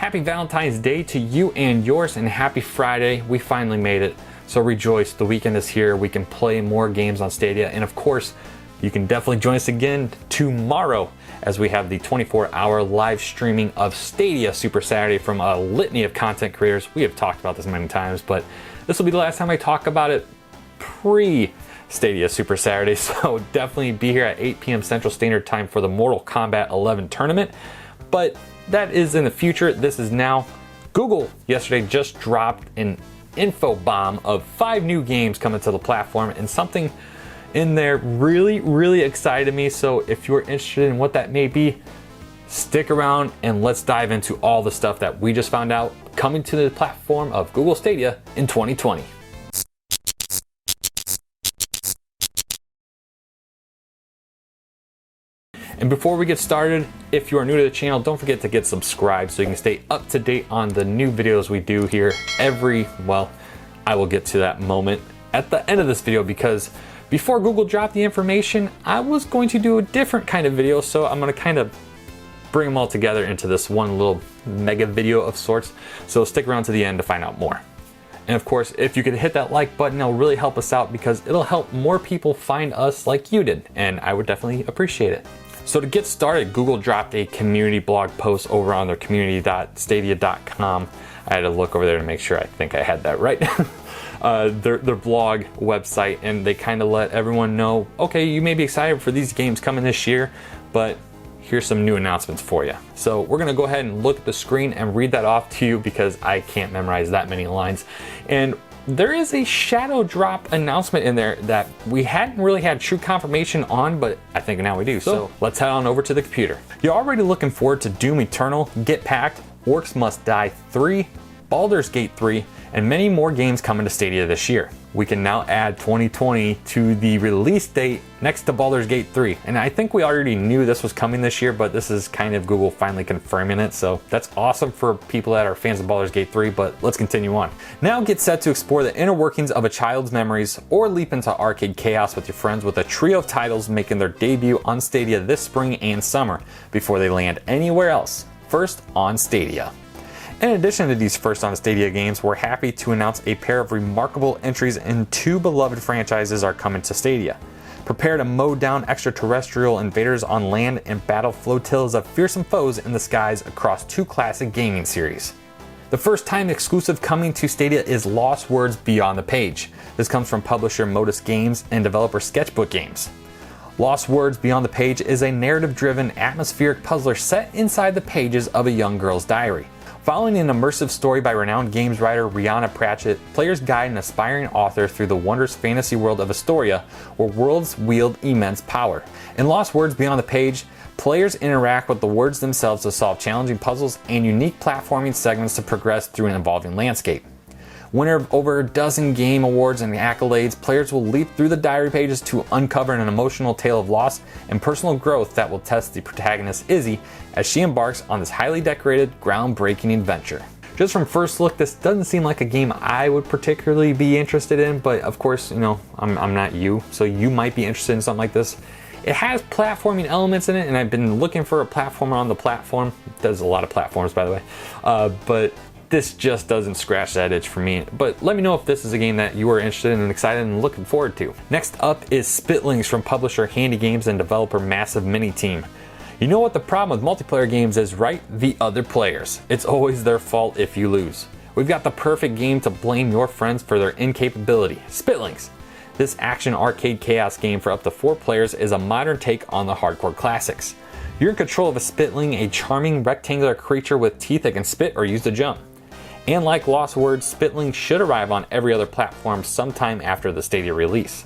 Happy Valentine's Day to you and yours, and happy Friday. We finally made it. So rejoice, the weekend is here. We can play more games on Stadia, and of course, you can definitely join us again tomorrow as we have the 24-hour live streaming of Stadia Super Saturday from a litany of content creators. We have talked about this many times, but this will be the last time I talk about it pre-Stadia Super Saturday, so definitely be here at 8 p.m. Central Standard Time for the Mortal Kombat 11 tournament. But that is in the future. This is now. Google yesterday just dropped an info bomb of 5 new games coming to the platform, and something in there really excited me. So if you're interested in what that may be, stick around and let's dive into all the stuff that we just found out coming to the platform of Google Stadia in 2020. And before we get started, if you are new to the channel, don't forget to get subscribed so you can stay up to date on the new videos we do here I will get to that moment at the end of this video, because before Google dropped the information, I was going to do a different kind of video, so I'm going to kind of bring them all together into this one little mega video of sorts. So stick around to the end to find out more. And of course, if you could hit that like button, it'll really help us out, because it'll help more people find us like you did, and I would definitely appreciate it. So to get started, Google dropped a community blog post over on their community.stadia.com. I had to look over there to make sure I think I had that right. Their blog website, and they kind of let everyone know, okay, you may be excited for these games coming this year, but here's some new announcements for you. So we're gonna go ahead and look at the screen and read that off to you, because I can't memorize that many lines. And there is a shadow drop announcement in there that we hadn't really had true confirmation on, but I think now we do. So let's head on over to the computer. You're already looking forward to Doom Eternal, Get Packed, Orcs Must Die 3, Baldur's Gate 3, and many more games coming to Stadia this year. We can now add 2020 to the release date next to Baldur's Gate 3. And I think we already knew this was coming this year, but this is kind of Google finally confirming it. So that's awesome for people that are fans of Baldur's Gate 3, but let's continue on. Now get set to explore the inner workings of a child's memories, or leap into arcade chaos with your friends with a trio of titles making their debut on Stadia this spring and summer before they land anywhere else. First on Stadia. In addition to these first on Stadia games, we're happy to announce a pair of remarkable entries in 2 beloved franchises are coming to Stadia. Prepare to mow down extraterrestrial invaders on land and battle flotillas of fearsome foes in the skies across 2 classic gaming series. The first time exclusive coming to Stadia is Lost Words Beyond the Page. This comes from publisher Modus Games and developer Sketchbook Games. Lost Words Beyond the Page is a narrative-driven, atmospheric puzzler set inside the pages of a young girl's diary. Following an immersive story by renowned games writer Rihanna Pratchett, players guide an aspiring author through the wondrous fantasy world of Astoria, where worlds wield immense power. In Lost Words Beyond the Page, players interact with the words themselves to solve challenging puzzles and unique platforming segments to progress through an evolving landscape. Winner of over a dozen game awards and accolades, players will leap through the diary pages to uncover an emotional tale of loss and personal growth that will test the protagonist Izzy as she embarks on this highly decorated, groundbreaking adventure. Just from first look, this doesn't seem like a game I would particularly be interested in, but of course, you know, I'm not you, so you might be interested in something like this. It has platforming elements in it, and I've been looking for a platformer on the platform. It does a lot of platforms, by the way, but this just doesn't scratch that itch for me. But let me know if this is a game that you are interested in and excited and looking forward to. Next up is Spitlings from publisher Handy Games and developer Massive Mini Team. You know what the problem with multiplayer games is, right? The other players. It's always their fault if you lose. We've got the perfect game to blame your friends for their incapability. Spitlings. This action arcade chaos game for up to 4 players is a modern take on the hardcore classics. You're in control of a Spitling, a charming rectangular creature with teeth that can spit or use to jump. And like Lost Words, Spitling should arrive on every other platform sometime after the Stadia release.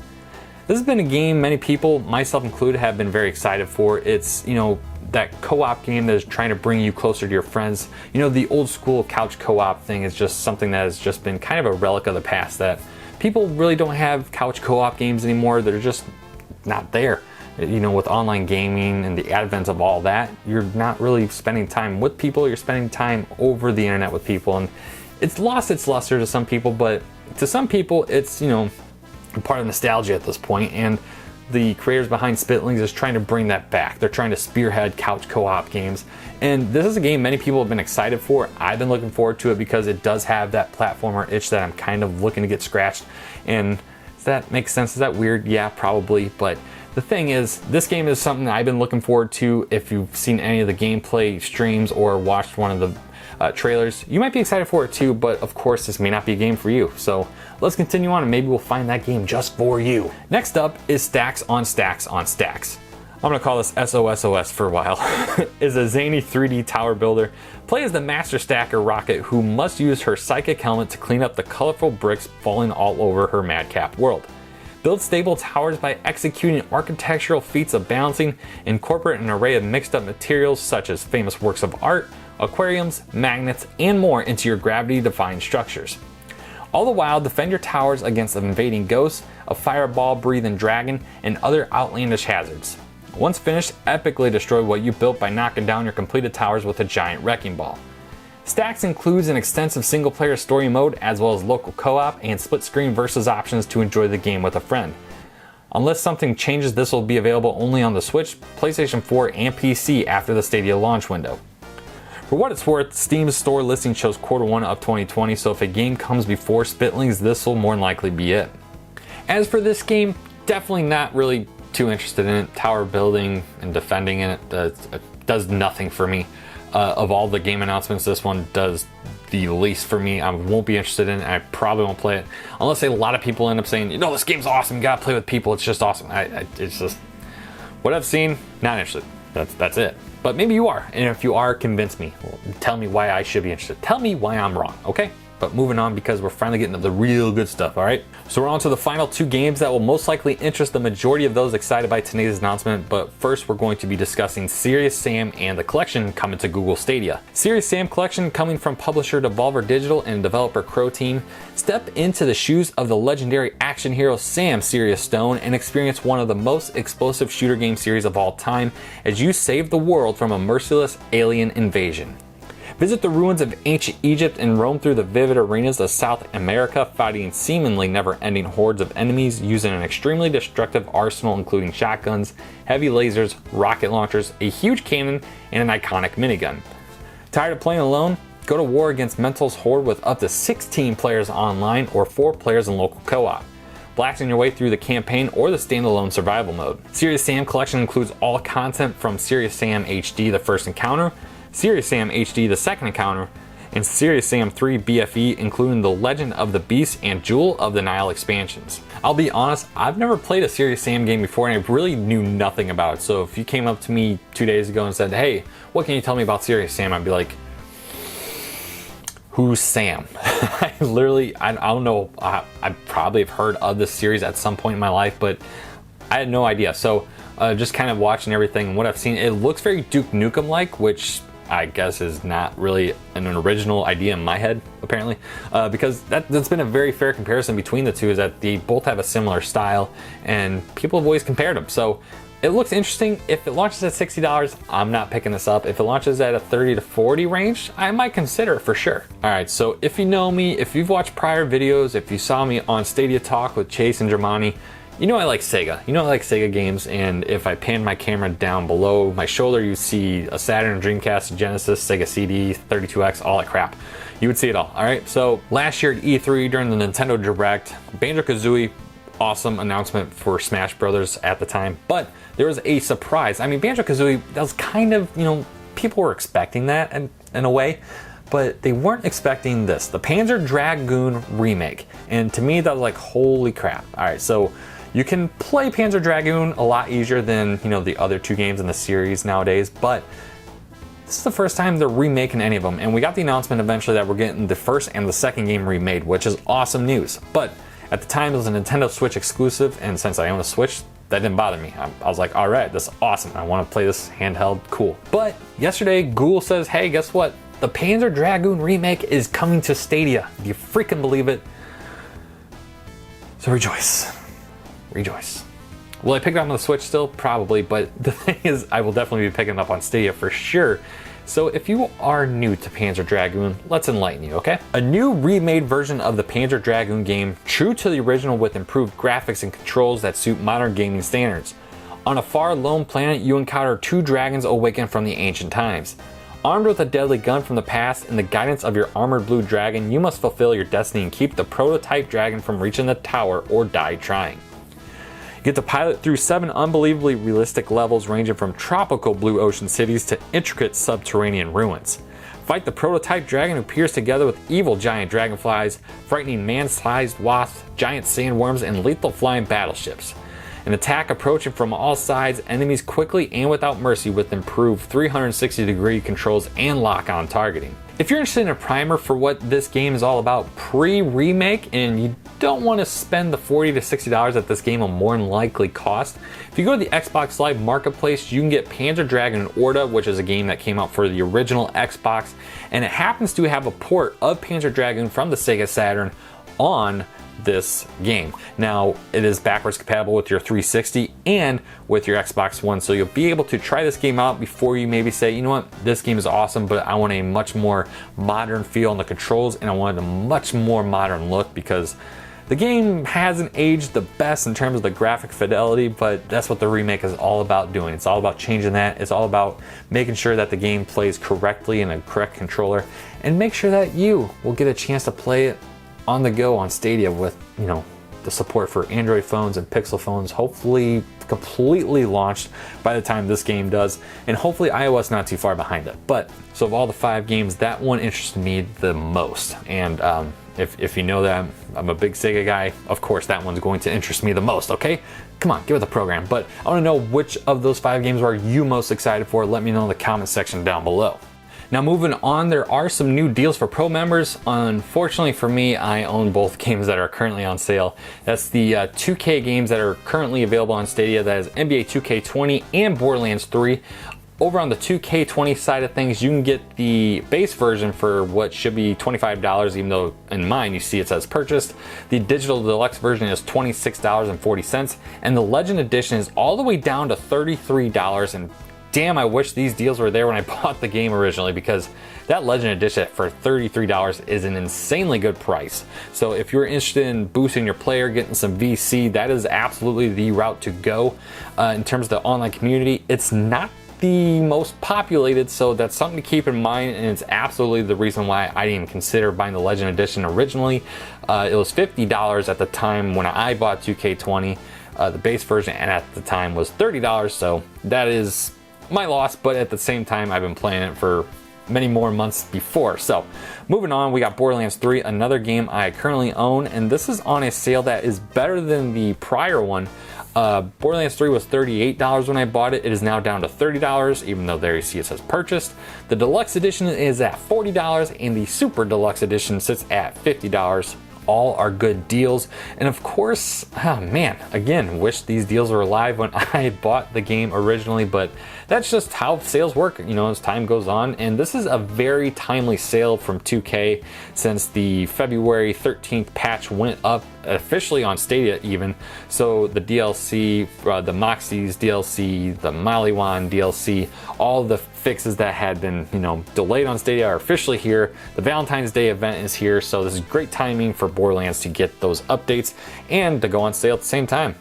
This has been a game many people, myself included, have been very excited for. It's, you know, that co-op game that is trying to bring you closer to your friends. You know, the old school couch co-op thing is just something that has just been kind of a relic of the past, that people really don't have couch co-op games anymore. They're just not there. You know, with online gaming and the advent of all that, you're not really spending time with people, you're spending time over the internet with people, and it's lost its luster to some people, but to some people it's, you know, part of nostalgia at this point, and the creators behind Spitlings, is trying to bring that back. They're trying to spearhead couch co-op games. And this is a game many people have been excited for. I've been looking forward to it because it does have that platformer itch that I'm kind of looking to get scratched. And does that make sense? Is that weird? Yeah, probably. But the thing is, this game is something that I've been looking forward to. If you've seen any of the gameplay streams or watched one of the trailers, you might be excited for it too, but of course this may not be a game for you. So let's continue on and maybe we'll find that game just for you. Next up is Stacks on Stacks on Stacks. I'm gonna call this SOSOS for a while. Is a zany 3D tower builder. Play as the master stacker Rocket, who must use her psychic helmet to clean up the colorful bricks falling all over her madcap world. Build stable towers by executing architectural feats of balancing. Incorporate an array of mixed up materials such as famous works of art, aquariums, magnets, and more into your gravity-defying structures. All the while, defend your towers against invading ghosts, a fireball-breathing dragon, and other outlandish hazards. Once finished, epically destroy what you built by knocking down your completed towers with a giant wrecking ball. Stacks includes an extensive single-player story mode as well as local co-op and split-screen versus options to enjoy the game with a friend. Unless something changes, this will be available only on the Switch, PlayStation 4, and PC after the Stadia launch window. For what it's worth, Steam's store listing shows Q1 of 2020, so if a game comes before Spitlings, this will more than likely be it. As for this game, definitely not really too interested in it. Tower building and defending in it does nothing for me. Of all the game announcements, this one does the least for me. I won't be interested in it. I probably won't play it unless a lot of people end up saying, you know, this game's awesome, you gotta play with people, it's just awesome. It's just what I've seen, not interested. That's it. But maybe you are, and if you are, convince me. Tell me why I should be interested. Tell me why I'm wrong, okay? But moving on, because we're finally getting to the real good stuff, all right? So we're on to the final two games that will most likely interest the majority of those excited by today's announcement, but first we're going to be discussing Serious Sam and the Collection coming to Google Stadia. Serious Sam Collection, coming from publisher Devolver Digital and developer Crow Team. Step into the shoes of the legendary action hero Sam Serious Stone and experience one of the most explosive shooter game series of all time as you save the world from a merciless alien invasion. Visit the ruins of ancient Egypt and roam through the vivid arenas of South America, fighting seemingly never-ending hordes of enemies using an extremely destructive arsenal including shotguns, heavy lasers, rocket launchers, a huge cannon, and an iconic minigun. Tired of playing alone? Go to war against Mental's horde with up to 16 players online or 4 players in local co-op. Blasting your way through the campaign or the standalone survival mode. Serious Sam Collection includes all content from Serious Sam HD: The First Encounter, Serious Sam HD: The Second Encounter, and Serious Sam 3 BFE, including the Legend of the Beast and Jewel of the Nile expansions. I'll be honest, I've never played a Serious Sam game before and I really knew nothing about it. So if you came up to me 2 days ago and said, hey, what can you tell me about Serious Sam? I'd be like, who's Sam? I don't know. I probably have heard of this series at some point in my life, but I had no idea. So just kind of watching everything and what I've seen, it looks very Duke Nukem-like, which I guess is not really an original idea in my head, apparently, because that's been a very fair comparison between the two, is that they both have a similar style and people have always compared them. So it looks interesting. If it launches at $60, I'm not picking this up. If it launches at a 30 to 40 range, I might consider it for sure. All right, so if you know me, if you've watched prior videos, if you saw me on Stadia Talk with Chase and Germani, you know I like Sega. You know I like Sega games, and if I pan my camera down below my shoulder, you see a Saturn, Dreamcast, Genesis, Sega CD, 32X, all that crap. You would see it all right? So last year at E3 during the Nintendo Direct, Banjo-Kazooie, awesome announcement for Smash Brothers at the time, but there was a surprise. I mean, Banjo-Kazooie, that was kind of, you know, people were expecting that in a way, but they weren't expecting this, the Panzer Dragoon remake. And to me, that was like, holy crap. All right, so you can play Panzer Dragoon a lot easier than, you know, the other two games in the series nowadays, but this is the first time they're remaking any of them. And we got the announcement eventually that we're getting the first and the second game remade, which is awesome news. But at the time, it was a Nintendo Switch exclusive, and since I own a Switch, that didn't bother me. I was like, all right, this is awesome. I want to play this handheld, cool. But yesterday, Google says, hey, guess what? The Panzer Dragoon remake is coming to Stadia. Do you freaking believe it? So rejoice. Rejoice. Will I pick it up on the Switch still? Probably, but the thing is, I will definitely be picking it up on Stadia for sure, So if you are new to Panzer Dragoon, let's enlighten you, okay? A new remade version of the Panzer Dragoon game, true to the original with improved graphics and controls that suit modern gaming standards. On a far lone planet, you encounter two dragons awakened from the ancient times. Armed with a deadly gun from the past and the guidance of your armored blue dragon, you must fulfill your destiny and keep the prototype dragon from reaching the tower or die trying. You get to pilot through 7 unbelievably realistic levels ranging from tropical blue ocean cities to intricate subterranean ruins. Fight the prototype dragon who peers together with evil giant dragonflies, frightening man-sized wasps, giant sandworms, and lethal flying battleships. An attack approaching from all sides, enemies quickly and without mercy with improved 360-degree controls and lock-on targeting. If you're interested in a primer for what this game is all about pre-remake and you don't want to spend the $40 to $60 that this game will more than likely cost, if you go to the Xbox Live Marketplace, you can get Panzer Dragoon Orta, which is a game that came out for the original Xbox, and it happens to have a port of Panzer Dragoon from the Sega Saturn on this game. Now, it is backwards compatible with your 360 and with your Xbox One, so you'll be able to try this game out before you maybe say, you know what, this game is awesome, but I want a much more modern feel on the controls and I want a much more modern look, because the game hasn't aged the best in terms of the graphic fidelity, but that's what the remake is all about doing. It's all about changing that. It's all about making sure that the game plays correctly in a correct controller, and make sure that you will get a chance to play it on the go on Stadia with, you know, the support for Android phones and Pixel phones hopefully completely launched by the time this game does, and hopefully iOS not too far behind it. But so of all the 5 games, that one interested me the most, and if you know that I'm a big Sega guy, of course that one's going to interest me the most, okay? Come on, give it the program. But I want to know which of those 5 games are you most excited for. Let me know in the comment section down below. Now moving on, there are some new deals for Pro members. Unfortunately for me, I own both games that are currently on sale. That's the 2K games that are currently available on Stadia. That is NBA 2K20 and Borderlands 3. Over on the 2K20 side of things, you can get the base version for what should be $25, even though in mine you see it says purchased. The digital deluxe version is $26.40, and the Legend Edition is all the way down to $33. And damn, I wish these deals were there when I bought the game originally, because that Legend Edition for $33 is an insanely good price. So if you're interested in boosting your player, getting some VC, that is absolutely the route to go. In terms of the online community, it's not the most populated, so that's something to keep in mind, and it's absolutely the reason why I didn't even consider buying the Legend Edition originally. It was $50 at the time when I bought 2K20, the base version, and at the time was $30, so that is my loss, but at the same time I've been playing it for many more months before. So moving on, we got Borderlands 3, another game I currently own, and this is on a sale that is better than the prior one. Borderlands 3 was $38 when I bought it. It is now down to $30, even though there you see it says purchased. The deluxe edition is at $40 and the super deluxe edition sits at $50. All are good deals, and of course, oh man, again, wish these deals were live when I bought the game originally, but that's just how sales work, you know, as time goes on. And this is a very timely sale from 2K, since the February 13th patch went up officially on Stadia even. So the DLC, the Moxie's DLC, the Maliwan DLC, all the fixes that had been, you know, delayed on Stadia are officially here. The Valentine's Day event is here, so this is great timing for Borderlands to get those updates and to go on sale at the same time.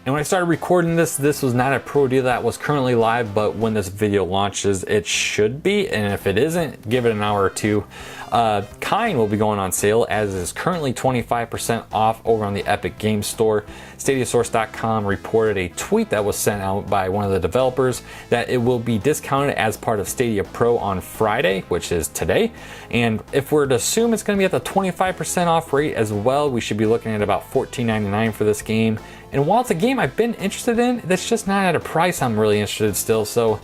And when I started recording this was not a pro deal that was currently live, but when this video launches, it should be. And if it isn't, give it an hour or two. Kine will be going on sale, as is currently 25% off over on the Epic Games Store. StadiaSource.com reported a tweet that was sent out by one of the developers that it will be discounted as part of Stadia Pro on Friday, which is today. And if we're to assume it's going to be at the 25% off rate as well, we should be looking at about $14.99 for this game. And while it's a game I've been interested in, that's just not at a price I'm really interested in still. So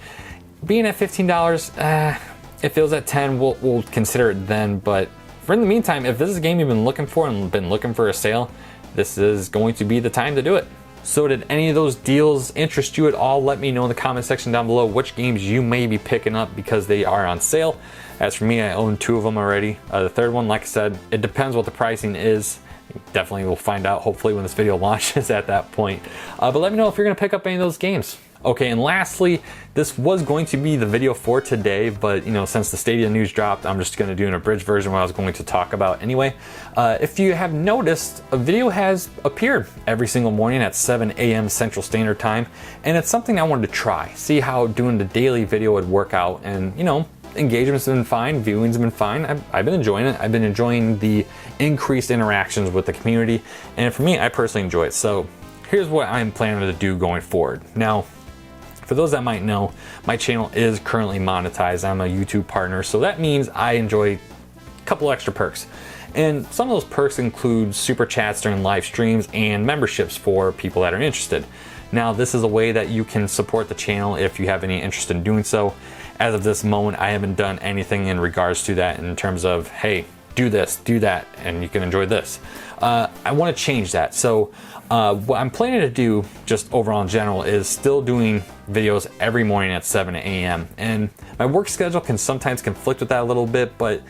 being at $15, if it was at $10, we'll consider it then. But for in the meantime, if this is a game you've been looking for and been looking for a sale, this is going to be the time to do it. So did any of those deals interest you at all? Let me know in the comment section down below which games you may be picking up because they are on sale. As for me, I own 2 of them already. The third one, like I said, it depends what the pricing is. Definitely we'll find out hopefully when this video launches at that point. But let me know if you're going to pick up any of those games. Okay, and lastly, this was going to be the video for today, but since the Stadia news dropped, I'm just going to do an abridged version what I was going to talk about anyway. If you have noticed, a video has appeared every single morning at 7 a.m. Central Standard Time, and it's something I wanted to try, see how doing the daily video would work out, and engagement's been fine, viewing's been fine. I've been enjoying it. I've been enjoying the increased interactions with the community, and for me, I personally enjoy it. So here's what I'm planning to do going forward. Now, for those that might know, my channel is currently monetized. I'm a YouTube partner, so that means I enjoy a couple extra perks. And some of those perks include super chats during live streams and memberships for people that are interested. Now, this is a way that you can support the channel if you have any interest in doing so. As of this moment, I haven't done anything in regards to that in terms of, hey, do this, do that, and you can enjoy this. I want to change that. So what I'm planning to do, just overall in general, is still doing videos every morning at 7 a.m. And my work schedule can sometimes conflict with that a little bit, but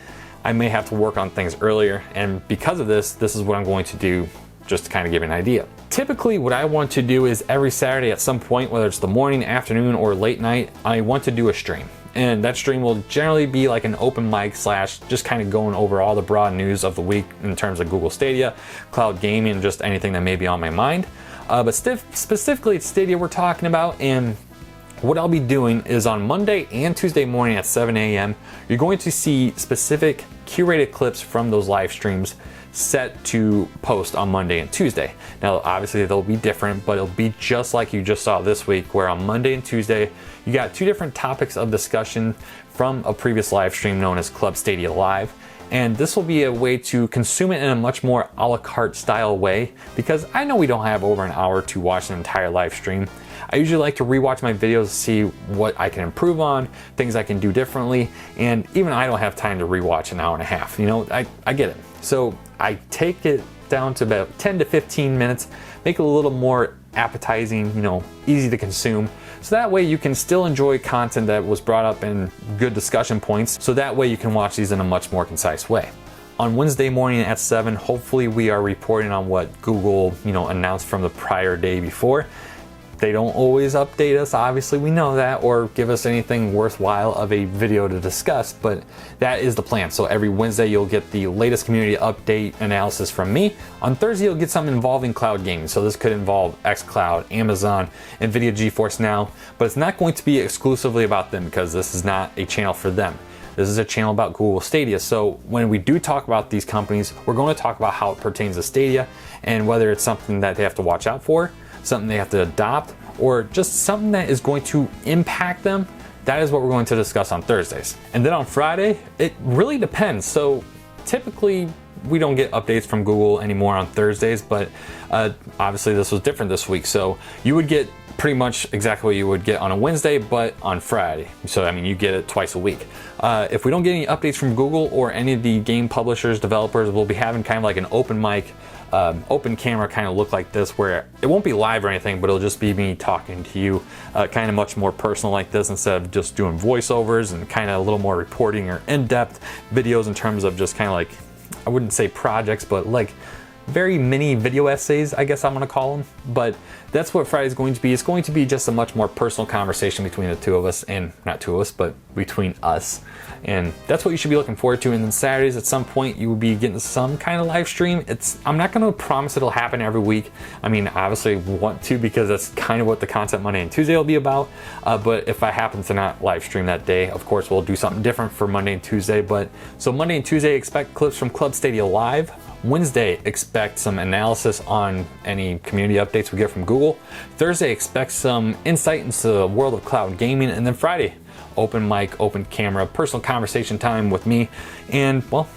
I may have to work on things earlier. And because of this is what I'm going to do, just to kind of give you an idea. Typically, what I want to do is every Saturday at some point, whether it's the morning, afternoon, or late night, I want to do a stream. And that stream will generally be like an open mic / just kind of going over all the broad news of the week in terms of Google Stadia, cloud gaming, and just anything that may be on my mind. But specifically it's Stadia we're talking about, and what I'll be doing is on Monday and Tuesday morning at 7 a.m., you're going to see specific curated clips from those live streams set to post on Monday and Tuesday. Now, obviously they'll be different, but it'll be just like you just saw this week, where on Monday and Tuesday, you got two different topics of discussion from a previous live stream known as Club Stadia Live. And this will be a way to consume it in a much more a la carte style way, because I know we don't have over an hour to watch an entire live stream. I usually like to rewatch my videos to see what I can improve on, things I can do differently, and even I don't have time to rewatch an hour and a half. I get it. So I take it down to about 10 to 15 minutes, make it a little more appetizing, easy to consume. So that way you can still enjoy content that was brought up in good discussion points. So that way you can watch these in a much more concise way. On Wednesday morning at 7, hopefully we are reporting on what Google, announced from the prior day before. They don't always update us, obviously we know that, or give us anything worthwhile of a video to discuss, but that is the plan. So every Wednesday you'll get the latest community update analysis from me. On Thursday you'll get something involving cloud gaming. So this could involve xCloud, Amazon, NVIDIA GeForce Now, but it's not going to be exclusively about them, because this is not a channel for them. This is a channel about Google Stadia. So when we do talk about these companies, we're going to talk about how it pertains to Stadia and whether it's something that they have to watch out for, something they have to adopt, or just something that is going to impact them. That is what we're going to discuss on Thursdays. And then on Friday, it really depends. So typically we don't get updates from Google anymore on Thursdays, but obviously this was different this week. So you would get pretty much exactly what you would get on a Wednesday, but on Friday. So you get it twice a week. If we don't get any updates from Google or any of the game publishers, developers, we'll be having kind of like an open mic, open camera kind of look like this, where it won't be live or anything, but it'll just be me talking to you, kind of much more personal like this, instead of just doing voiceovers, and kind of a little more reporting or in-depth videos in terms of just kind of like, I wouldn't say projects, but like very mini video essays, I guess I'm gonna call them. But that's what Friday's going to be. It's going to be just a much more personal conversation between the two of us, and not two of us, but between us. And that's what you should be looking forward to. And then Saturdays at some point you will be getting some kind of live stream. I'm not gonna promise it'll happen every week. Obviously want to, because that's kind of what the content Monday and Tuesday will be about. But if I happen to not live stream that day, of course we'll do something different for Monday and Tuesday. But so Monday and Tuesday, expect clips from Club Stadia Live. Wednesday, expect some analysis on any community updates we get from Google. Thursday, expect some insight into the world of cloud gaming. And then Friday, open mic, open camera, personal conversation time with me. And well,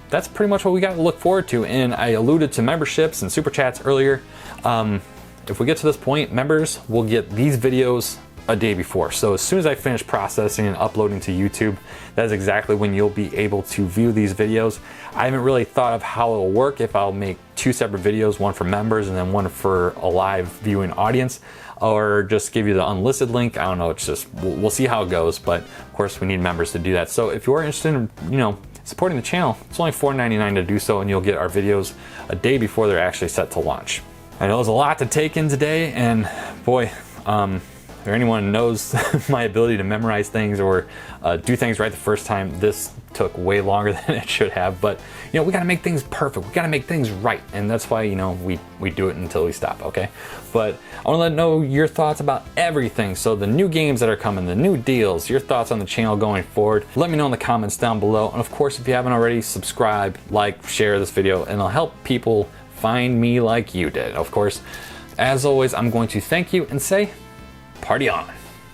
that's pretty much what we got to look forward to. And I alluded to memberships and super chats earlier. If we get to this point, members will get these videos a day before. So as soon as I finish processing and uploading to YouTube, that is exactly when you'll be able to view these videos. I haven't really thought of how it'll work, if I'll make two separate videos, one for members and then one for a live viewing audience, or just give you the unlisted link. I don't know, it's just, we'll see how it goes, but of course we need members to do that. So if you are interested in, supporting the channel, it's only $4.99 to do so, and you'll get our videos a day before they're actually set to launch. I know there's a lot to take in today, and boy, or anyone knows my ability to memorize things or do things right the first time, this took way longer than it should have. But you know, we got to make things perfect. We got to make things right, and that's why, you know, we do it until we stop. Okay, but I want to know your thoughts about everything. So the new games that are coming, the new deals, your thoughts on the channel going forward. Let me know in the comments down below. And of course, if you haven't already, subscribe, like, share this video, and it'll help people find me like you did. Of course, as always, I'm going to thank you and say, party on.